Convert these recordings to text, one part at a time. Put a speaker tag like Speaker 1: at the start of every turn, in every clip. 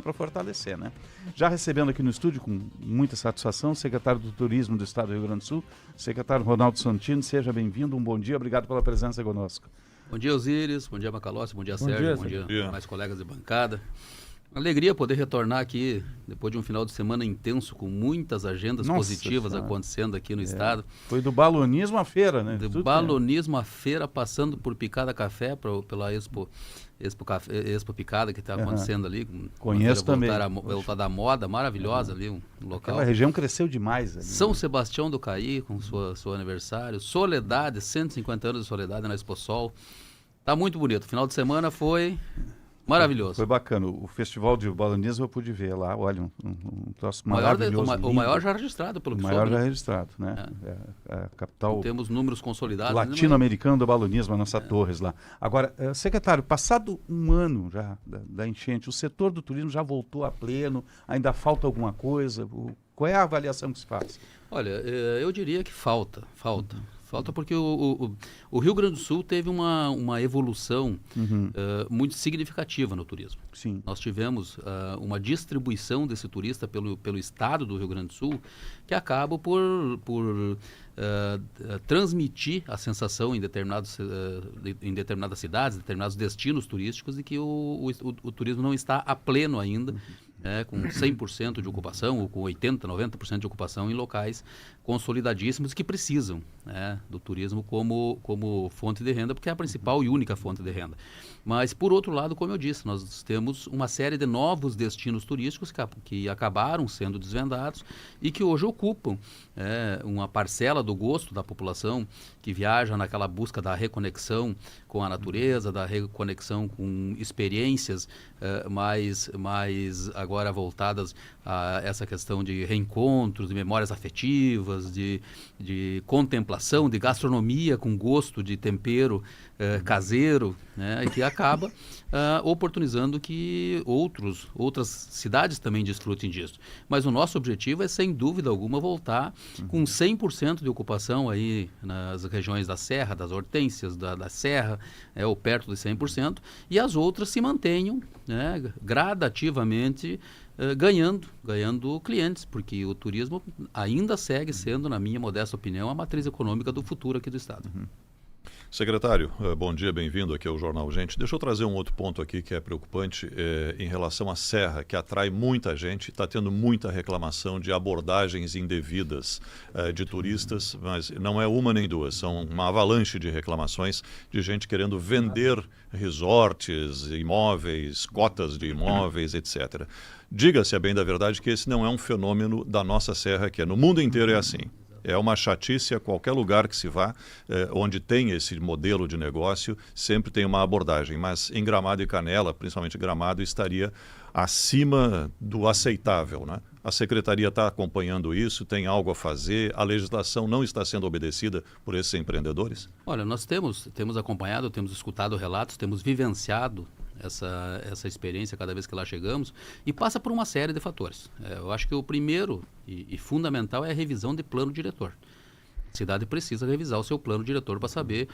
Speaker 1: para fortalecer, né? Já recebendo aqui no estúdio, com muita satisfação, o secretário do Turismo do Estado do Rio Grande do Sul, secretário Ronaldo Santini. Seja bem-vindo, um bom dia, obrigado pela presença conosco.
Speaker 2: Bom dia, Osíris, bom dia, Macalossi, bom dia,
Speaker 1: Bom
Speaker 2: Sérgio,
Speaker 1: dia,
Speaker 2: bom dia, mais colegas de bancada. Alegria poder retornar aqui, depois de um final de semana intenso, com muitas agendas positivas acontecendo aqui no estado.
Speaker 1: Foi do balonismo à feira, né?
Speaker 2: Do balonismo à feira, passando por Picada Café, pela Expo Picada, que está acontecendo ali.
Speaker 1: Conheço também.
Speaker 2: Voltada à moda, maravilhosa ali, um local.
Speaker 1: Aquela região cresceu demais ali.
Speaker 2: São Sebastião do Caí, com seu aniversário. Soledade, 150 anos de Soledade na Expo Sol. Tá muito bonito. O final de semana foi maravilhoso.
Speaker 1: Foi bacana. O festival de balonismo eu pude ver lá. Olha, um troço maravilhoso.
Speaker 2: O maior já registrado, pelo que soube.
Speaker 1: O maior já registrado, né? É a capital.
Speaker 2: Não temos números consolidados.
Speaker 1: Latino-americano do balonismo, a nossa Torres lá. Agora, secretário, passado um ano já da enchente, o setor do turismo já voltou a pleno? Ainda falta alguma coisa? Qual é a avaliação que se faz?
Speaker 2: Olha, eu diria que falta. Falta porque o Rio Grande do Sul teve uma evolução muito significativa no turismo.
Speaker 1: Sim.
Speaker 2: Nós tivemos uma distribuição desse turista pelo estado do Rio Grande do Sul que acaba por transmitir a sensação em determinadas cidades, determinados destinos turísticos, de que o turismo não está a pleno ainda, com 100% de ocupação ou com 80%, 90% de ocupação em locais consolidadíssimos que precisam do turismo como fonte de renda, porque é a principal e única fonte de renda. Mas, por outro lado, como eu disse, nós temos uma série de novos destinos turísticos que acabaram sendo desvendados e que hoje ocupam uma parcela do gosto da população que viaja naquela busca da reconexão com a natureza, da reconexão com experiências mais agora voltadas a essa questão de reencontros, de memórias afetivas, de contemplação, de gastronomia com gosto de tempero caseiro, e que acaba oportunizando que outras cidades também desfrutem disso. Mas o nosso objetivo é, sem dúvida alguma, voltar com 100% de ocupação aí nas regiões da Serra, das Hortênsias, da Serra, ou perto de 100%, e as outras se mantenham gradativamente ganhando clientes, porque o turismo ainda segue sendo, na minha modesta opinião, a matriz econômica do futuro aqui do estado.
Speaker 3: Secretário, bom dia, bem-vindo aqui ao Jornal Gente. Deixa eu trazer um outro ponto aqui que é preocupante em relação à Serra, que atrai muita gente, está tendo muita reclamação de abordagens indevidas de turistas, mas não é uma nem duas, são uma avalanche de reclamações de gente querendo vender resorts, imóveis, cotas de imóveis, etc. Diga-se a bem da verdade que esse não é um fenômeno da nossa Serra, que no mundo inteiro é assim. É uma chatice a qualquer lugar que se vá, onde tem esse modelo de negócio, sempre tem uma abordagem. Mas em Gramado e Canela, principalmente Gramado, estaria acima do aceitável, né? A Secretaria está acompanhando isso, tem algo a fazer, a legislação não está sendo obedecida por esses empreendedores?
Speaker 2: Olha, nós temos acompanhado, temos escutado relatos, temos vivenciado essa experiência cada vez que lá chegamos, e passa por uma série de fatores. Eu acho que o primeiro e fundamental é a revisão de plano diretor. A cidade precisa revisar o seu plano diretor para saber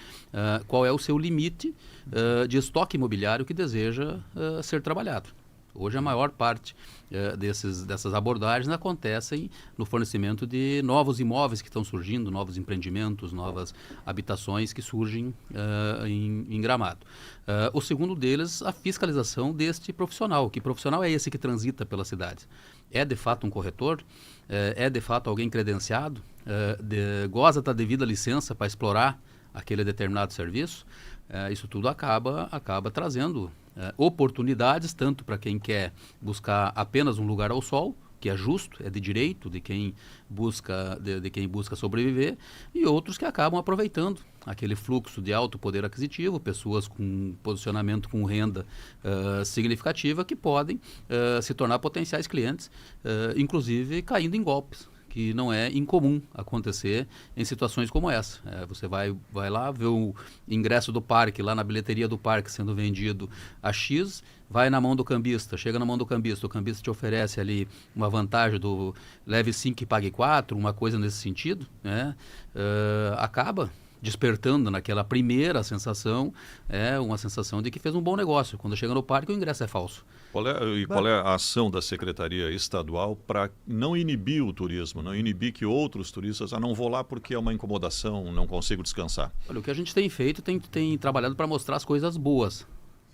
Speaker 2: qual é o seu limite de estoque imobiliário que deseja ser trabalhado. Hoje a maior parte dessas abordagens acontecem no fornecimento de novos imóveis que estão surgindo, novos empreendimentos, novas habitações que surgem em Gramado. O segundo deles, a fiscalização deste profissional. Que profissional é esse que transita pela cidade? É de fato um corretor? É de fato alguém credenciado? Goza da devida licença para explorar aquele determinado serviço? Isso tudo acaba trazendo oportunidades, tanto para quem quer buscar apenas um lugar ao sol, que é justo, é de direito de quem busca sobreviver, e outros que acabam aproveitando aquele fluxo de alto poder aquisitivo, pessoas com posicionamento com renda significativa que podem se tornar potenciais clientes, inclusive caindo em golpes, que não é incomum acontecer em situações como essa. Você vai lá, vê o ingresso do parque, lá na bilheteria do parque sendo vendido a X, vai na mão do cambista, chega na mão do cambista, o cambista te oferece ali uma vantagem do leve 5 e pague 4, uma coisa nesse sentido, acaba despertando naquela primeira sensação, uma sensação de que fez um bom negócio. Quando chega no parque, o ingresso é falso.
Speaker 3: Qual é a ação da Secretaria Estadual para não inibir o turismo, não inibir que outros turistas não vou lá porque é uma incomodação, não consigo descansar?
Speaker 2: Olha, o que a gente tem feito, tem trabalhado para mostrar as coisas boas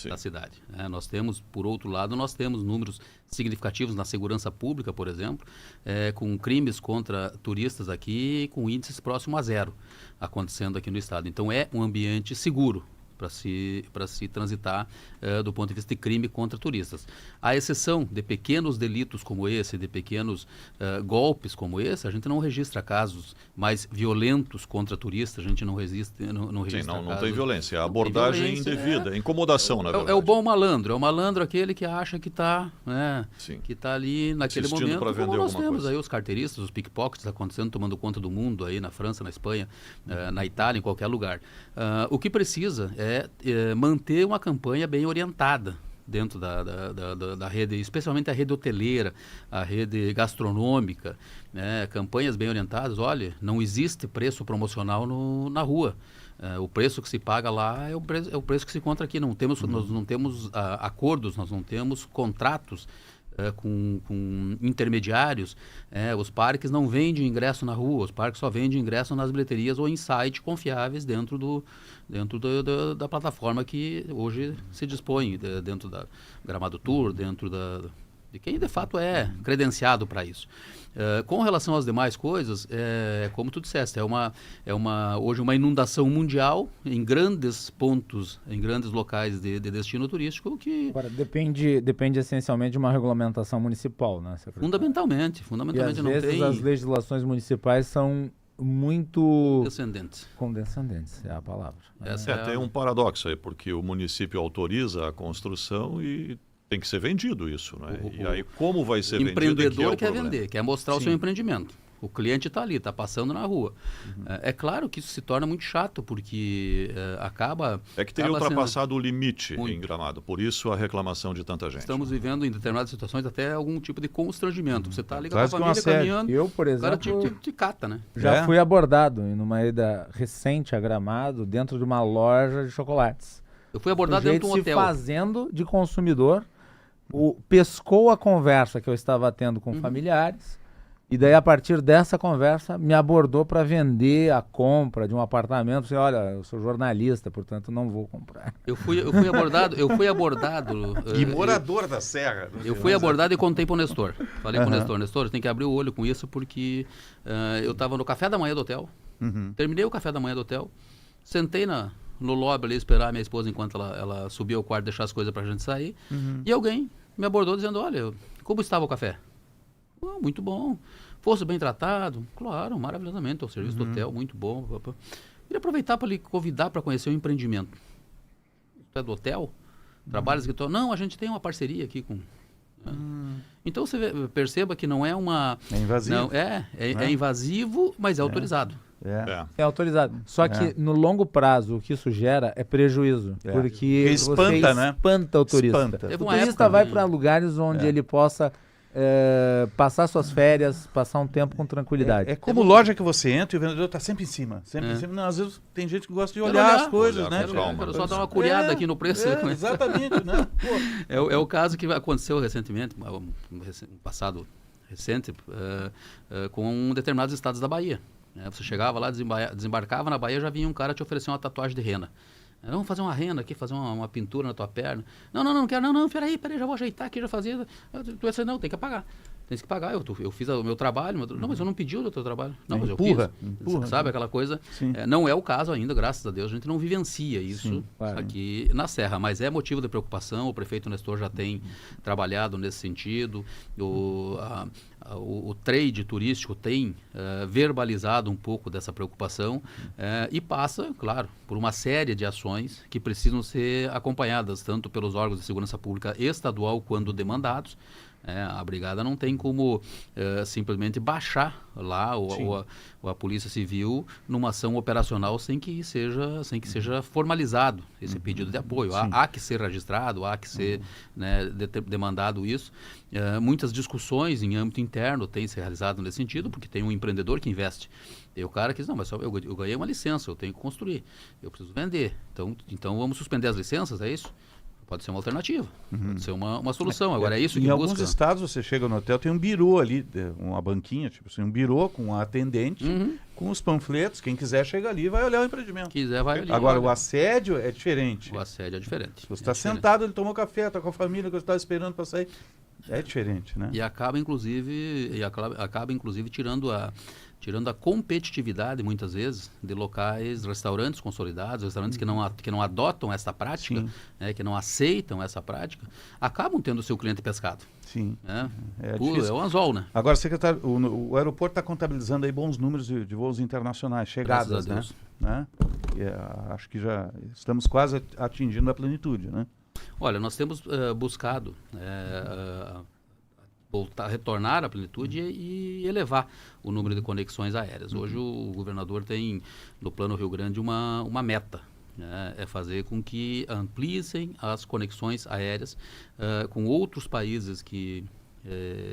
Speaker 2: da
Speaker 3: Sim.
Speaker 2: cidade. Nós temos, por outro lado, nós temos números significativos na segurança pública, por exemplo, com crimes contra turistas aqui com índices próximos a 0 acontecendo aqui no estado. Então é um ambiente seguro para se transitar do ponto de vista de crime contra turistas. À exceção de pequenos delitos como esse, de pequenos golpes como esse, a gente não registra casos mais violentos contra turistas, a gente não registra
Speaker 3: Sim,
Speaker 2: não casos...
Speaker 3: tem violência, a abordagem indevida, incomodação, na verdade.
Speaker 2: É o bom malandro, é o malandro aquele que acha que está ali naquele
Speaker 3: Assistindo
Speaker 2: momento,
Speaker 3: para vender
Speaker 2: como nós
Speaker 3: alguma
Speaker 2: temos
Speaker 3: coisa.
Speaker 2: aí os carteiristas, os pickpockets acontecendo, tomando conta do mundo aí na França, na Espanha, na Itália, em qualquer lugar. O que precisa é manter uma campanha bem orientada dentro da rede, especialmente a rede hoteleira, a rede gastronômica, campanhas bem orientadas. Olha, não existe preço promocional na rua. O preço que se paga lá é o preço que se encontra aqui. Nós não temos acordos, nós não temos contratos com intermediários. Os parques não vendem ingresso na rua, os parques só vendem ingresso nas bilheterias ou em sites confiáveis dentro da plataforma que hoje se dispõe, dentro da Gramado Tour, dentro de quem de fato é credenciado para isso. Com relação às demais coisas, como tu disseste, hoje uma inundação mundial em grandes pontos, em grandes locais de destino turístico que...
Speaker 4: Agora, depende essencialmente de uma regulamentação municipal, né, secretário?
Speaker 2: Fundamentalmente
Speaker 4: E às
Speaker 2: não
Speaker 4: vezes
Speaker 2: tem...
Speaker 4: as legislações municipais são muito...
Speaker 2: Descendentes.
Speaker 4: Condescendentes, é a palavra.
Speaker 3: Tem um paradoxo aí, porque o município autoriza a construção e tem que ser vendido isso, né? E aí como vai ser vendido?
Speaker 2: O empreendedor quer
Speaker 3: problema.
Speaker 2: vender, quer mostrar o seu empreendimento. O cliente está ali, está passando na rua. É claro que isso se torna muito chato, porque acaba...
Speaker 3: É que teria ultrapassado o limite
Speaker 2: muito.
Speaker 3: em Gramado, por isso a reclamação de tanta gente.
Speaker 2: Estamos vivendo em determinadas situações até algum tipo de constrangimento. Você está ali com a
Speaker 1: Quase que uma
Speaker 2: família
Speaker 1: série.
Speaker 2: caminhando,
Speaker 4: Eu, por
Speaker 2: o cara
Speaker 4: exemplo,
Speaker 2: te cata, né?
Speaker 4: já fui abordado numa ida recente a Gramado, dentro de uma loja de chocolates.
Speaker 2: Eu fui abordado dentro de um hotel.
Speaker 4: Se fazendo de consumidor, pescou a conversa que eu estava tendo com familiares, e daí a partir dessa conversa me abordou para vender a compra de um apartamento. Disse, olha, eu sou jornalista, portanto não vou comprar.
Speaker 2: Eu fui abordado.
Speaker 1: E morador da Serra.
Speaker 2: Eu fui abordado e contei para o Nestor. Falei para o Nestor, tem que abrir o olho com isso, porque eu estava no café da manhã do hotel, terminei o café da manhã do hotel, sentei no lobby ali, esperar a minha esposa enquanto ela subia ao quarto, deixar as coisas para a gente sair, e alguém me abordou dizendo, olha, como estava o café? Muito bom. Fosse bem tratado? Claro, maravilhosamente. O serviço do hotel, muito bom. Queria aproveitar para lhe convidar para conhecer o empreendimento. Você é do hotel? Trabalha escritório? Não, a gente tem uma parceria aqui com... Então você perceba que não é uma...
Speaker 1: É invasivo.
Speaker 2: Não, é invasivo, mas é autorizado.
Speaker 4: É autorizado. Só que no longo prazo o que isso gera é prejuízo. Porque
Speaker 1: espanta,
Speaker 4: você espanta o turista.
Speaker 1: Espanta.
Speaker 4: O turista vai para lugares onde ele possa passar suas férias, passar um tempo com tranquilidade.
Speaker 1: É como loja que você entra e o vendedor está sempre em cima. Sempre em cima. Não, às vezes tem gente que gosta de olhar as coisas,
Speaker 3: olhar
Speaker 1: né?
Speaker 3: com calma.
Speaker 2: Quero só dar uma curiada aqui no preço.
Speaker 1: Exatamente, né?
Speaker 2: É o caso que aconteceu recentemente, um passado recente, com determinados estados da Bahia. Você chegava lá, desembarcava na Bahia, já vinha um cara te oferecer uma tatuagem de rena. Vamos fazer uma rena aqui, fazer uma pintura na tua perna. Não quero, não, peraí, já vou ajeitar aqui, já fazia. Tu vai dizer, não, tem que pagar. Tem que pagar, eu fiz o meu trabalho, não, mas eu não pedi o teu trabalho. Não, mas eu fiz. Empurra. Sabe aquela coisa? Não é o caso ainda, graças a Deus, a gente não vivencia isso aqui na Serra, mas é motivo de preocupação, o prefeito Nestor já tem trabalhado nesse sentido, o trade turístico tem verbalizado um pouco dessa preocupação e passa, claro, por uma série de ações que precisam ser acompanhadas, tanto pelos órgãos de segurança pública estadual quando demandados. A brigada não tem como simplesmente baixar lá ou a Polícia Civil numa ação operacional sem que seja formalizado esse pedido de apoio. Há que ser registrado, há que ser demandado isso. Muitas discussões em âmbito interno têm se realizado nesse sentido, porque tem um empreendedor que investe. E o cara que diz, não, mas eu ganhei uma licença, eu tenho que construir, eu preciso vender. Então vamos suspender as licenças, é isso? pode ser uma alternativa, pode ser uma solução. Agora é isso que
Speaker 1: em
Speaker 2: busca.
Speaker 1: alguns estados você chega no hotel, tem um birô ali, uma banquinha, tipo assim, um birô com a atendente, com os panfletos, quem quiser chega ali e vai olhar o empreendimento.
Speaker 2: Quiser vai ali.
Speaker 1: Agora,
Speaker 2: olha.
Speaker 1: o assédio é diferente.
Speaker 2: O assédio é diferente.
Speaker 1: Se você está sentado, ele tomou café, está com a família, que você está esperando para sair, é diferente, né?
Speaker 2: E acaba inclusive tirando a competitividade, muitas vezes, de locais, restaurantes consolidados, restaurantes que não adotam essa prática, né, que não aceitam essa prática, acabam tendo o seu cliente pescado.
Speaker 1: Sim.
Speaker 2: Né?
Speaker 1: É
Speaker 2: Pô,
Speaker 1: difícil.
Speaker 2: é um anzol, né?
Speaker 1: Agora, secretário, o aeroporto está contabilizando aí bons números de voos internacionais, chegadas,
Speaker 2: Graças a
Speaker 1: né?
Speaker 2: Deus.
Speaker 1: Né? Acho que já estamos quase atingindo a plenitude, né?
Speaker 2: Olha, nós temos buscado retornar à plenitude e elevar o número de conexões aéreas. Hoje o governador tem, no Plano Rio Grande, uma meta, né? É fazer com que ampliem as conexões aéreas com outros países que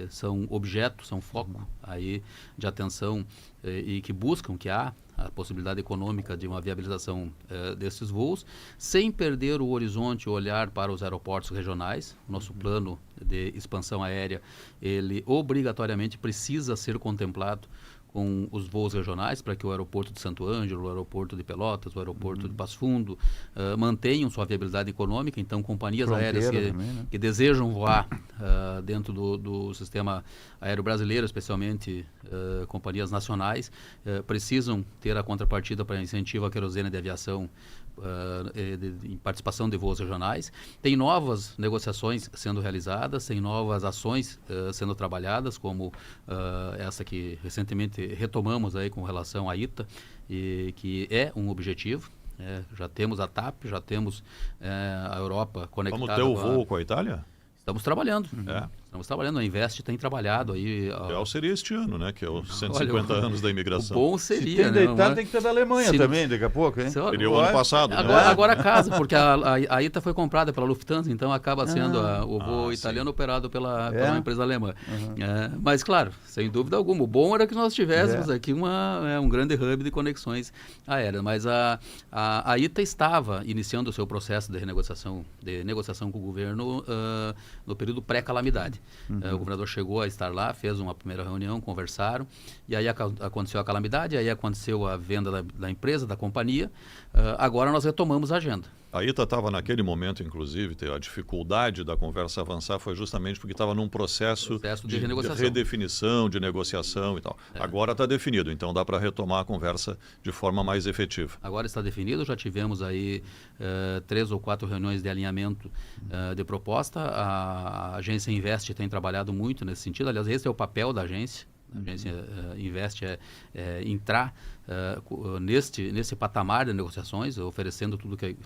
Speaker 2: são objeto, são foco aí de atenção e que buscam que há a possibilidade econômica de uma viabilização desses voos, sem perder o horizonte, o olhar para os aeroportos regionais. Nosso plano de expansão aérea, ele obrigatoriamente precisa ser contemplado com os voos regionais, para que o aeroporto de Santo Ângelo, o aeroporto de Pelotas, o aeroporto de Passo Fundo mantenham sua viabilidade econômica. Então, companhias aéreas
Speaker 1: também, né?
Speaker 2: que desejam voar dentro do sistema aéreo brasileiro, especialmente companhias nacionais, precisam ter a contrapartida para incentivo à querosene de aviação em participação de voos regionais. Tem novas negociações sendo realizadas, tem novas ações sendo trabalhadas, como essa que recentemente retomamos aí com relação à ITA, e que é um objetivo. Já temos a TAP, já temos a Europa conectada.
Speaker 3: Vamos ter o voo com a Itália?
Speaker 2: Estamos trabalhando. Estamos trabalhando. A Invest tem trabalhado aí.
Speaker 3: Ideal seria este ano, né? Que é os 150 anos da imigração.
Speaker 2: O bom
Speaker 1: Se
Speaker 2: seria,
Speaker 1: tem
Speaker 2: né?
Speaker 1: da Itália, tem que ter da Alemanha também, daqui a pouco, hein?
Speaker 3: Seria o ano passado, né?
Speaker 2: Agora casa, porque a ITA foi comprada pela Lufthansa, então acaba sendo o voo italiano operado pela uma empresa alemã. Mas, claro, sem dúvida alguma, o bom era que nós tivéssemos aqui um grande hub de conexões aéreas. Mas a ITA estava iniciando o seu processo de negociação com o governo no período pré-calamidade. O governador chegou a estar lá, fez uma primeira reunião, conversaram, e aí aconteceu a calamidade, aí aconteceu a venda da empresa, da companhia. Agora nós retomamos a agenda.
Speaker 3: A ITA estava naquele momento, inclusive, a dificuldade da conversa avançar foi justamente porque estava num processo de redefinição, de negociação e tal. Agora está definido, então dá para retomar a conversa de forma mais efetiva.
Speaker 2: Agora está definido, já tivemos aí 3 ou 4 reuniões de alinhamento de proposta. A agência Invest tem trabalhado muito nesse sentido, aliás, esse é o papel da agência. A agência Invest entrar nesse patamar de negociações, oferecendo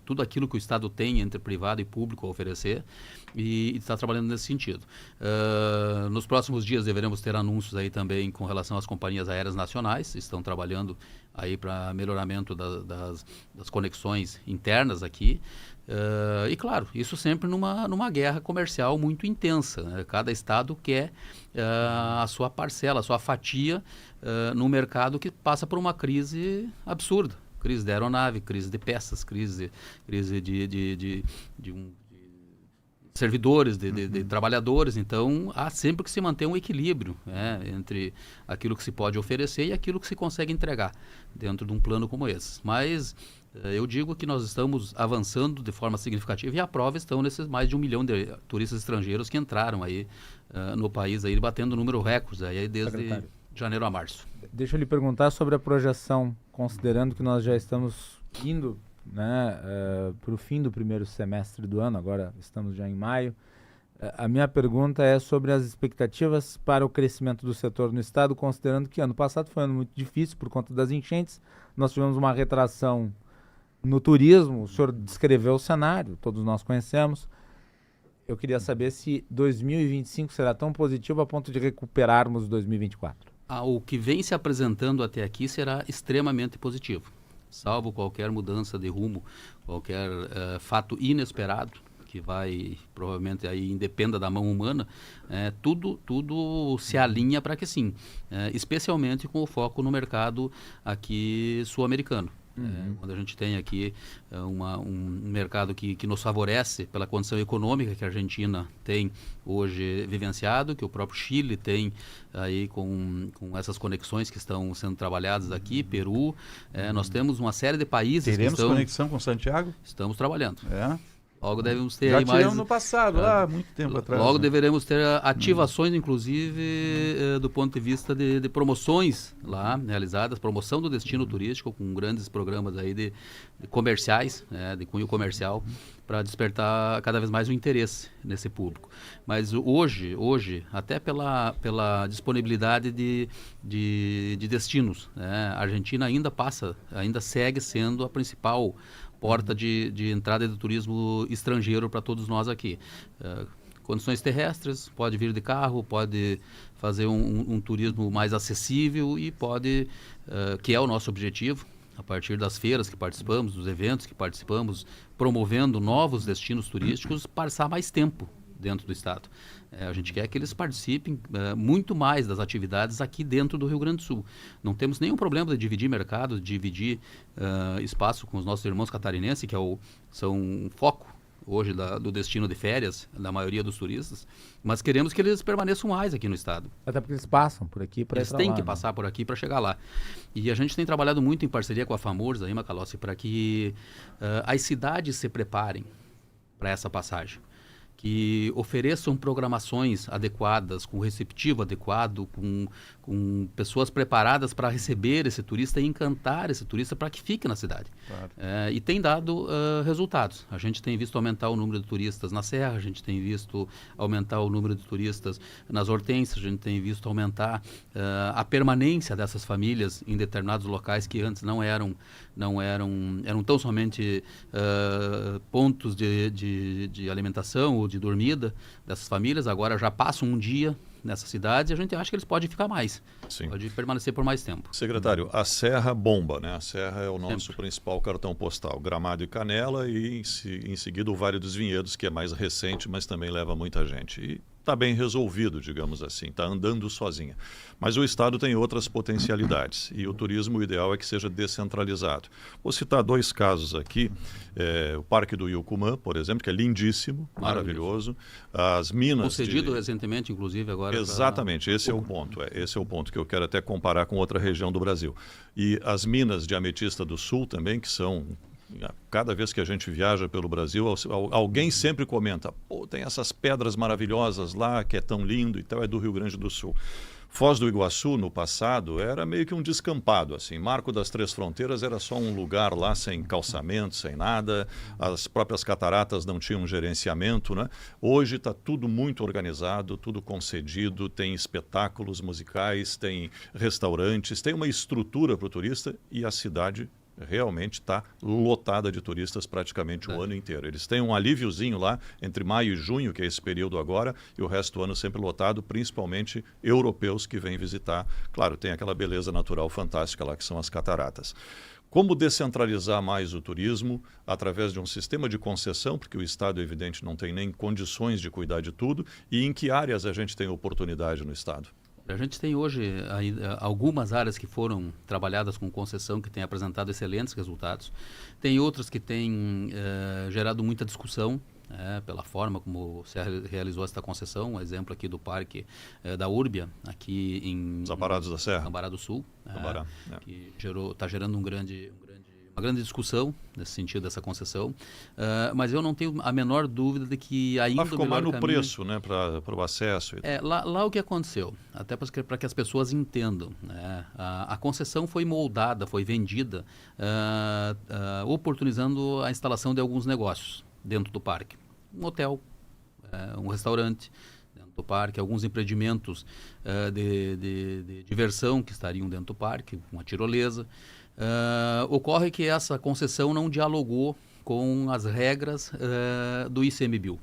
Speaker 2: tudo aquilo que o Estado tem entre privado e público a oferecer, e está trabalhando nesse sentido. Nos próximos dias deveremos ter anúncios aí também com relação às companhias aéreas nacionais, estão trabalhando aí para melhoramento das conexões internas aqui. E claro, isso sempre numa guerra comercial muito intensa, né? Cada estado quer a sua parcela, a sua fatia num mercado que passa por uma crise absurda. Crise da aeronave, crise de peças, crise de servidores, de trabalhadores. Então, há sempre que se manter um equilíbrio, né, entre aquilo que se pode oferecer e aquilo que se consegue entregar dentro de um plano como esse. Mas eu digo que nós estamos avançando de forma significativa, e a prova estão nesses mais de 1 milhão de turistas estrangeiros que entraram aí no país, aí, batendo número recordes aí desde janeiro a março.
Speaker 4: Deixa eu lhe perguntar sobre a projeção, considerando que nós já estamos indo, né, para o fim do primeiro semestre do ano, agora estamos já em maio. A minha pergunta é sobre as expectativas para o crescimento do setor no estado, considerando que ano passado foi um ano muito difícil por conta das enchentes. Nós tivemos uma retração no turismo, o senhor descreveu o cenário, todos nós conhecemos. Eu queria saber se 2025 será tão positivo a ponto de recuperarmos 2024.
Speaker 2: O que vem se apresentando até aqui será extremamente positivo, salvo qualquer mudança de rumo, qualquer fato inesperado, que vai, provavelmente, aí independa da mão humana, tudo se alinha para que sim, especialmente com o foco no mercado aqui sul-americano. Quando a gente tem aqui um mercado que nos favorece pela condição econômica que a Argentina tem hoje vivenciado, que o próprio Chile tem aí com essas conexões que estão sendo trabalhadas aqui, Peru, nós temos uma série de países
Speaker 1: Teremos
Speaker 2: que estão...
Speaker 1: conexão com Santiago?
Speaker 2: Estamos trabalhando. Logo devemos ter
Speaker 1: Já
Speaker 2: aí mais...
Speaker 1: tivemos no passado, lá muito tempo atrás.
Speaker 2: Logo
Speaker 1: né?
Speaker 2: deveremos ter ativações, inclusive, do ponto de vista de promoções lá realizadas, promoção do destino turístico, com grandes programas aí de comerciais, de cunho comercial, para despertar cada vez mais o interesse nesse público. Mas hoje até pela disponibilidade de destinos, a Argentina ainda segue sendo a principal porta de entrada do turismo estrangeiro para todos nós aqui. Condições terrestres, pode vir de carro, pode fazer um turismo mais acessível e pode, que é o nosso objetivo, a partir das feiras que participamos, dos eventos que participamos, promovendo novos destinos turísticos, passar mais tempo dentro do estado. A gente quer que eles participem muito mais das atividades aqui dentro do Rio Grande do Sul. Não temos nenhum problema de dividir mercado, de dividir espaço com os nossos irmãos catarinenses, que são um foco hoje do destino de férias da maioria dos turistas, mas queremos que eles permaneçam mais aqui no estado.
Speaker 4: Até porque eles passam por aqui para ir
Speaker 2: Eles
Speaker 4: pra
Speaker 2: têm
Speaker 4: lá,
Speaker 2: que
Speaker 4: né?
Speaker 2: passar por aqui para chegar lá. E a gente tem trabalhado muito em parceria com a FAMURS, aí, Macalossi, para que as cidades se preparem para essa passagem, que ofereçam programações adequadas, com receptivo adequado, com pessoas preparadas para receber esse turista e encantar esse turista para que fique na cidade.
Speaker 1: Claro.
Speaker 2: E tem dado resultados. A gente tem visto aumentar o número de turistas na Serra, a gente tem visto aumentar o número de turistas nas Hortênsias, a gente tem visto aumentar a permanência dessas famílias em determinados locais que antes eram tão somente pontos de alimentação ou de dormida dessas famílias, agora já passam um dia nessa cidade e a gente acha que eles podem ficar mais.
Speaker 3: Sim.
Speaker 2: Pode permanecer por mais tempo.
Speaker 3: Secretário, a Serra bomba, né? A Serra é o nosso principal cartão postal. Gramado e Canela e em seguida o Vale dos Vinhedos, que é mais recente, mas também leva muita gente. E está bem resolvido, digamos assim, está andando sozinha. Mas o Estado tem outras potencialidades e o turismo o ideal é que seja descentralizado. Vou citar 2 casos aqui, o Parque do Yucumã, por exemplo, que é lindíssimo, maravilhoso. As minas...
Speaker 2: Concedido recentemente, inclusive, agora...
Speaker 3: Exatamente, esse é o ponto. Esse é o ponto que eu quero até comparar com outra região do Brasil. E as minas de Ametista do Sul também, que são... Cada vez que a gente viaja pelo Brasil, alguém sempre comenta, pô, tem essas pedras maravilhosas lá, que é tão lindo e tal, é do Rio Grande do Sul. Foz do Iguaçu, no passado, era meio que um descampado, assim. Marco das Três Fronteiras era só um lugar lá sem calçamento, sem nada. As próprias cataratas não tinham gerenciamento, né? Hoje está tudo muito organizado, tudo concedido, tem espetáculos musicais, tem restaurantes, tem uma estrutura para o turista e a cidade realmente está lotada de turistas praticamente o ano inteiro. Eles têm um alíviozinho lá entre maio e junho, que é esse período agora, e o resto do ano sempre lotado, principalmente europeus que vêm visitar. Claro, tem aquela beleza natural fantástica lá que são as cataratas. Como descentralizar mais o turismo através de um sistema de concessão, porque o Estado, é evidente, não tem nem condições de cuidar de tudo, e em que áreas a gente tem oportunidade no Estado?
Speaker 2: A gente tem hoje algumas áreas que foram trabalhadas com concessão, que têm apresentado excelentes resultados. Tem outras que têm gerado muita discussão, pela forma como se realizou essa concessão. Um exemplo aqui do parque da Úrbia, aqui em
Speaker 3: Zaparados da Serra.
Speaker 2: Cambará do Sul,
Speaker 3: Cambará,
Speaker 2: que está gerando uma grande discussão nesse sentido dessa concessão, mas eu não tenho a menor dúvida de que ainda
Speaker 3: lá ficou mais no
Speaker 2: caminho...
Speaker 3: preço, né, para o acesso.
Speaker 2: Lá o que aconteceu, até para que as pessoas entendam, né? A concessão foi moldada, foi vendida, oportunizando a instalação de alguns negócios dentro do parque. Um hotel, um restaurante dentro do parque, alguns empreendimentos de diversão que estariam dentro do parque, uma tirolesa. Ocorre que essa concessão não dialogou com as regras do ICMBio.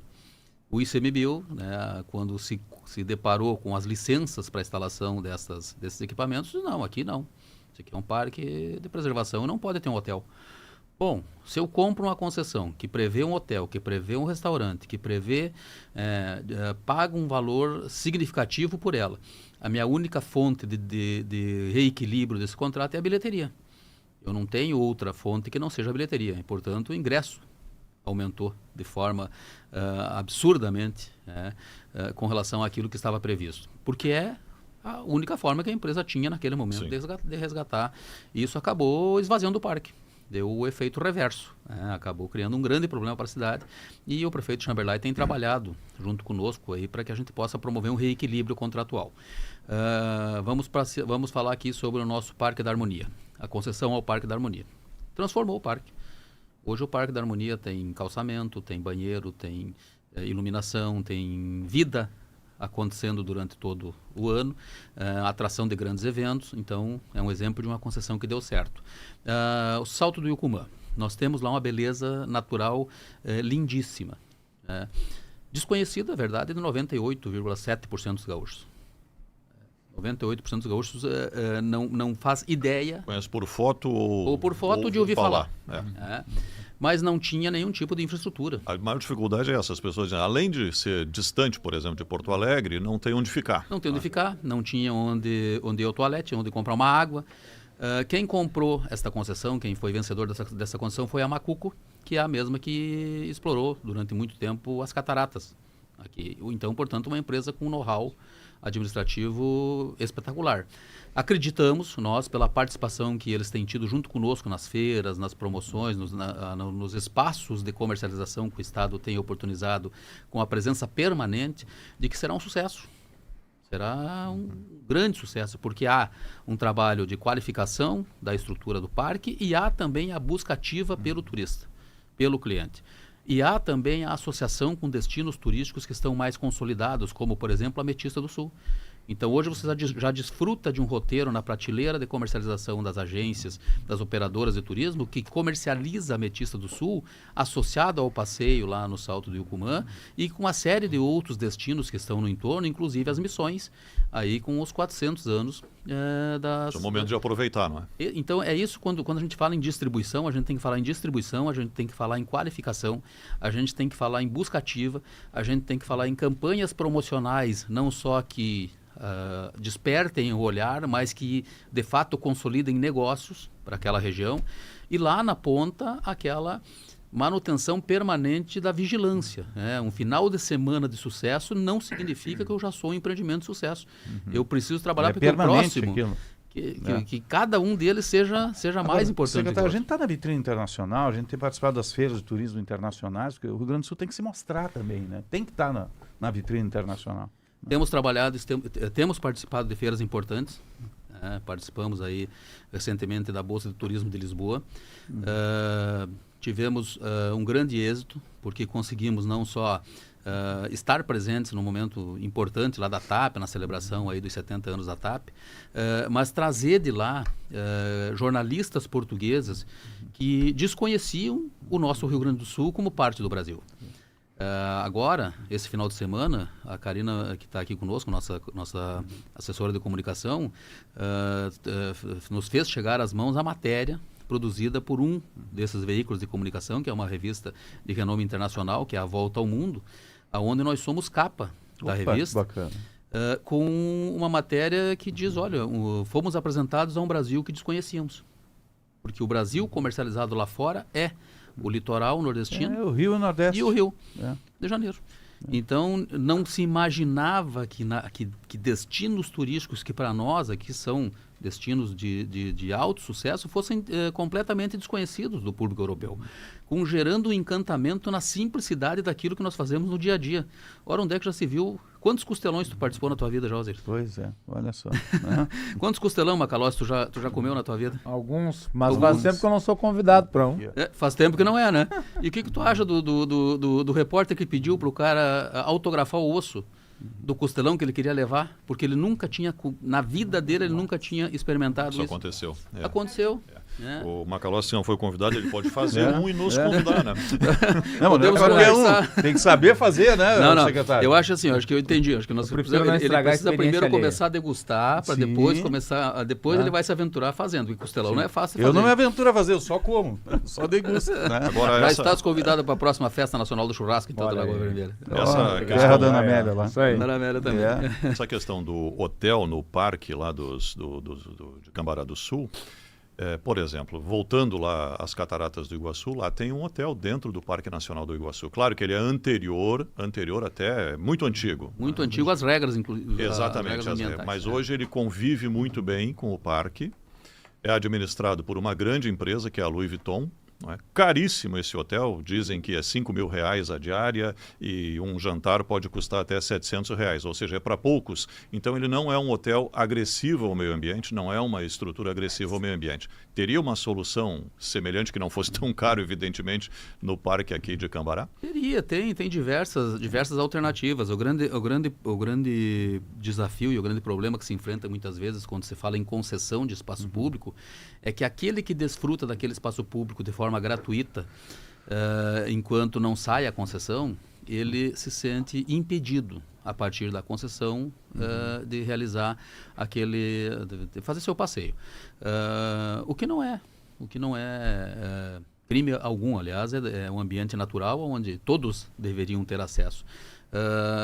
Speaker 2: O ICMBio, né, quando se deparou com as licenças para a instalação desses equipamentos, não, aqui não. Isso aqui é um parque de preservação, não pode ter um hotel. Bom, se eu compro uma concessão que prevê um hotel, que prevê um restaurante, que prevê, paga um valor significativo por ela, a minha única fonte de reequilíbrio desse contrato é a bilheteria. Eu não tenho outra fonte que não seja a bilheteria. E, portanto, o ingresso aumentou de forma absurdamente com relação àquilo que estava previsto. Porque é a única forma que a empresa tinha naquele momento de resgatar. E isso acabou esvaziando o parque. Deu o efeito reverso. Acabou criando um grande problema para a cidade. E o prefeito Chamberlain tem trabalhado junto conosco aí para que a gente possa promover um reequilíbrio contratual. Vamos falar aqui sobre o nosso Parque da Harmonia. A concessão ao Parque da Harmonia. Transformou o parque. Hoje o Parque da Harmonia tem calçamento, tem banheiro, tem iluminação, tem vida acontecendo durante todo o ano, atração de grandes eventos. Então, é um exemplo de uma concessão que deu certo. O Salto do Yucumã. Nós temos lá uma beleza natural lindíssima. Desconhecida, é verdade, de 98,7% dos gaúchos. 98% dos gaúchos não faz ideia.
Speaker 3: Conhece por foto ou
Speaker 2: por foto de ouvir falar.
Speaker 3: É.
Speaker 2: Mas não tinha nenhum tipo de infraestrutura.
Speaker 3: A maior dificuldade é essa, as pessoas dizem, além de ser distante, por exemplo, de Porto Alegre, não tem onde ficar.
Speaker 2: Não tem onde ficar, não tinha onde ir ao toalete, onde comprar uma água. Quem comprou esta concessão, quem foi vencedor dessa concessão foi a Macuco, que é a mesma que explorou durante muito tempo as cataratas. Aqui. Então, portanto, uma empresa com know-how administrativo espetacular. Acreditamos, nós, pela participação que eles têm tido junto conosco nas feiras, nas promoções, nos espaços de comercialização que o Estado tem oportunizado com a presença permanente, de que será um sucesso. Será um grande sucesso, porque há um trabalho de qualificação da estrutura do parque e há também a busca ativa pelo turista, pelo cliente. E há também a associação com destinos turísticos que estão mais consolidados, como, por exemplo, a Ametista do Sul. Então, hoje você já desfruta de um roteiro na prateleira de comercialização das agências, das operadoras de turismo, que comercializa a Ametista do Sul, associado ao passeio lá no Salto do Yucumã, e com uma série de outros destinos que estão no entorno, inclusive as missões, aí com os 400 anos das...
Speaker 3: É o momento de aproveitar, não é?
Speaker 2: Então, é isso, quando a gente fala em distribuição, a gente tem que falar em distribuição, a gente tem que falar em qualificação, a gente tem que falar em busca ativa, a gente tem que falar em campanhas promocionais, não só que despertem o olhar, mas que de fato consolidem negócios para aquela região. E lá na ponta, aquela manutenção permanente da vigilância. Um final de semana de sucesso não significa que eu já sou um empreendimento de sucesso. Eu preciso trabalhar para que o próximo... Que cada um deles seja mais importante.
Speaker 1: Secretário, a gente está na vitrine internacional, a gente tem participado das feiras de turismo internacionais, porque o Rio Grande do Sul tem que se mostrar também, né? Tem que estar na vitrine internacional.
Speaker 2: Temos trabalhado, temos participado de feiras importantes. Participamos aí recentemente da Bolsa de Turismo de Lisboa. Tivemos um grande êxito, porque conseguimos não só estar presentes num momento importante lá da TAP, na celebração aí dos 70 anos da TAP, mas trazer de lá jornalistas portugueses que desconheciam o nosso Rio Grande do Sul como parte do Brasil. Agora, esse final de semana, a Karina, que está aqui conosco, nossa assessora de comunicação, nos fez chegar às mãos a matéria produzida por um desses veículos de comunicação, que é uma revista de renome internacional, que é a Volta ao Mundo, onde nós somos capa da revista, com uma matéria que diz, olha, fomos apresentados a um Brasil que desconhecíamos. Porque o Brasil comercializado lá fora é o litoral nordestino
Speaker 1: o Rio e o Nordeste.
Speaker 2: E o Rio de Janeiro. Então, não se imaginava que destinos turísticos que para nós aqui são destinos de alto sucesso fossem completamente desconhecidos do público europeu, gerando um encantamento na simplicidade daquilo que nós fazemos no dia a dia. Ora, onde é que já se viu? Quantos costelões tu participou na tua vida, José?
Speaker 1: Pois é, olha só.
Speaker 2: Quantos costelão, Macalós, tu já comeu na tua vida?
Speaker 4: Alguns, mas faz tempo que eu não sou convidado para um.
Speaker 2: Faz tempo que não é, né? E o que tu acha do repórter que pediu para o cara autografar o osso do costelão que ele queria levar? Porque ele nunca tinha, na vida dele, ele nunca tinha experimentado isso.
Speaker 3: Aconteceu.
Speaker 2: Aconteceu.
Speaker 3: O Macalós, se não foi convidado, ele pode fazer um e nos convidar, né?
Speaker 1: Não, podemos tem que saber fazer, né, secretário?
Speaker 2: Eu acho assim, eu acho que eu entendi. Acho que nós ele precisa primeiro começar a degustar, para depois começar. Depois ele vai se aventurar fazendo. Porque costelão não é fácil fazer.
Speaker 1: Eu não me aventuro a fazer, eu só como. Só degusto. Né?
Speaker 3: Agora,
Speaker 2: já estás convidado para a próxima Festa Nacional do Churrasco, então, da Lagoa Vermelha.
Speaker 3: Essa
Speaker 1: questão da Ana Amélia lá.
Speaker 2: Isso aí. Da Ana Amélia também.
Speaker 3: Essa questão do hotel no parque lá de Cambará do Sul, Por exemplo, voltando lá às Cataratas do Iguaçu, lá tem um hotel dentro do Parque Nacional do Iguaçu. Claro que ele é anterior até, muito antigo.
Speaker 2: Muito antigo, as regras, inclusive.
Speaker 3: Exatamente, mas hoje ele convive muito bem com o parque. É administrado por uma grande empresa, que é a Louis Vuitton. Não é? Caríssimo esse hotel, dizem que é R$ 5.000 a diária e um jantar pode custar até R$ 700, ou seja, é para poucos. Então ele não é um hotel agressivo ao meio ambiente, não é uma estrutura agressiva ao meio ambiente. Teria uma solução semelhante que não fosse tão caro, evidentemente, no parque aqui de Cambará?
Speaker 2: Tem diversas alternativas. O grande desafio e o grande problema que se enfrenta muitas vezes quando se fala em concessão de espaço público é que aquele que desfruta daquele espaço público de forma gratuita, enquanto não sai a concessão, ele se sente impedido a partir da concessão de realizar de fazer seu passeio. O que não é crime algum, aliás, é um ambiente natural onde todos deveriam ter acesso.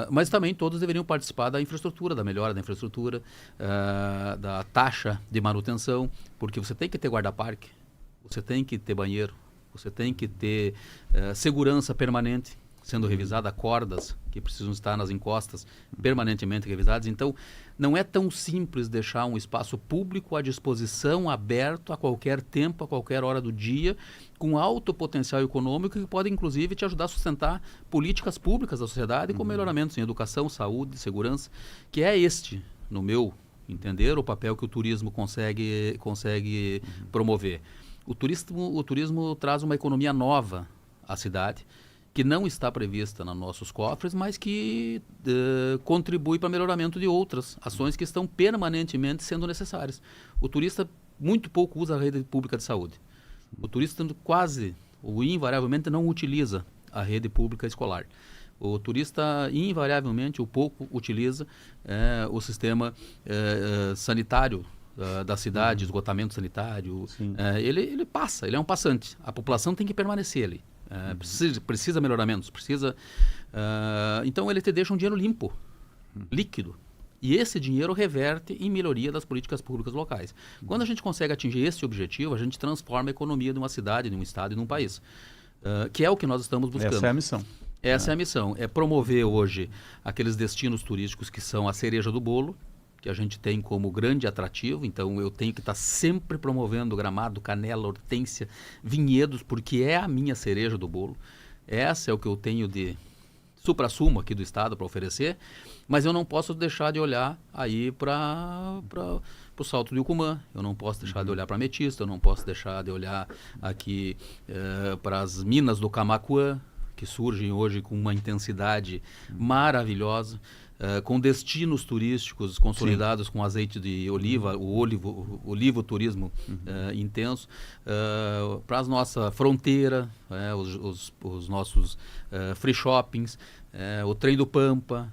Speaker 2: Mas também todos deveriam participar da infraestrutura, da melhora da infraestrutura, da taxa de manutenção, porque você tem que ter guarda-parque, você tem que ter banheiro, você tem que ter segurança permanente, sendo revisada, cordas que precisam estar nas encostas permanentemente revisadas. Então, não é tão simples deixar um espaço público à disposição, aberto a qualquer tempo, a qualquer hora do dia, com alto potencial econômico que pode, inclusive, te ajudar a sustentar políticas públicas da sociedade com melhoramentos em educação, saúde, segurança, que é no meu entender, o papel que o turismo consegue promover. O turismo traz uma economia nova à cidade, que não está prevista nos nossos cofres, mas que contribui para o melhoramento de outras ações que estão permanentemente sendo necessárias. O turista muito pouco usa a rede pública de saúde. O turista quase ou invariavelmente não utiliza a rede pública escolar. O turista invariavelmente ou pouco utiliza o sistema sanitário da cidade, esgotamento sanitário. Ele passa, ele é um passante. A população tem que permanecer ali. Precisa melhoramentos, então ele te deixa um dinheiro limpo, líquido, e esse dinheiro reverte em melhoria das políticas públicas locais. Quando a gente consegue atingir esse objetivo, a gente transforma a economia de uma cidade, de um estado e de um país, que é o que nós estamos buscando.
Speaker 1: Essa é a missão.
Speaker 2: Essa é a missão, é promover hoje aqueles destinos turísticos que são a cereja do bolo, que a gente tem como grande atrativo. Então eu tenho que estar sempre promovendo Gramado, Canela, Hortência, Vinhedos, porque é a minha cereja do bolo. Essa é o que eu tenho de suprassumo aqui do estado para oferecer, mas eu não posso deixar de olhar aí para o Salto do Ucumã, eu não posso deixar de olhar para Ametista, eu não posso deixar de olhar aqui para as minas do Camaquã, que surgem hoje com uma intensidade maravilhosa, com destinos turísticos consolidados com azeite de oliva, o olivoturismo intenso, para a nossa fronteira, os nossos free shoppings, o Trem do Pampa,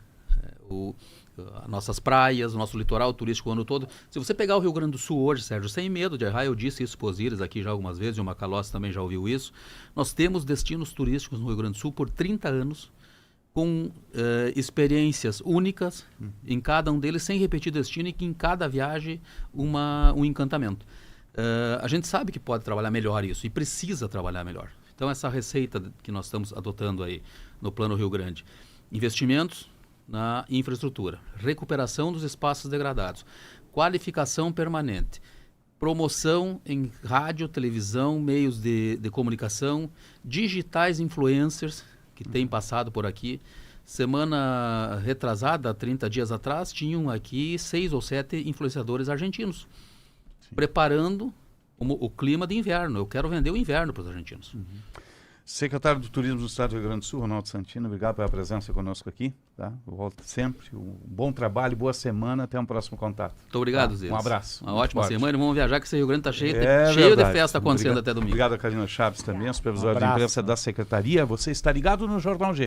Speaker 2: as nossas praias, o nosso litoral turístico o ano todo. Se você pegar o Rio Grande do Sul hoje, Sérgio, sem medo de errar, eu disse isso para os Osíris aqui já algumas vezes, e o Macalossi também já ouviu isso, nós temos destinos turísticos no Rio Grande do Sul por 30 anos, com experiências únicas em cada um deles, sem repetir destino, e que em cada viagem um encantamento. A gente sabe que pode trabalhar melhor isso, e precisa trabalhar melhor. Então essa receita que nós estamos adotando aí no Plano Rio Grande, investimentos na infraestrutura, recuperação dos espaços degradados, qualificação permanente, promoção em rádio, televisão, meios de comunicação, digitais influencers, que tem passado por aqui. Semana retrasada, 30 dias atrás, tinham aqui 6 ou 7 influenciadores argentinos, preparando o clima de inverno. Eu quero vender o inverno para os argentinos.
Speaker 1: Secretário do Turismo do Estado do Rio Grande do Sul, Ronaldo Santino, obrigado pela presença conosco aqui. Tá? Eu volto sempre. Um bom trabalho, boa semana, até um próximo contato.
Speaker 2: Muito obrigado, Zé.
Speaker 1: Um abraço.
Speaker 2: Uma ótima semana. Vamos viajar, que esse Rio Grande está cheio,
Speaker 1: cheio
Speaker 2: de festa acontecendo até domingo.
Speaker 1: Obrigado a Karina Chaves também, a supervisora de imprensa da Secretaria. Você está ligado no Jornal G.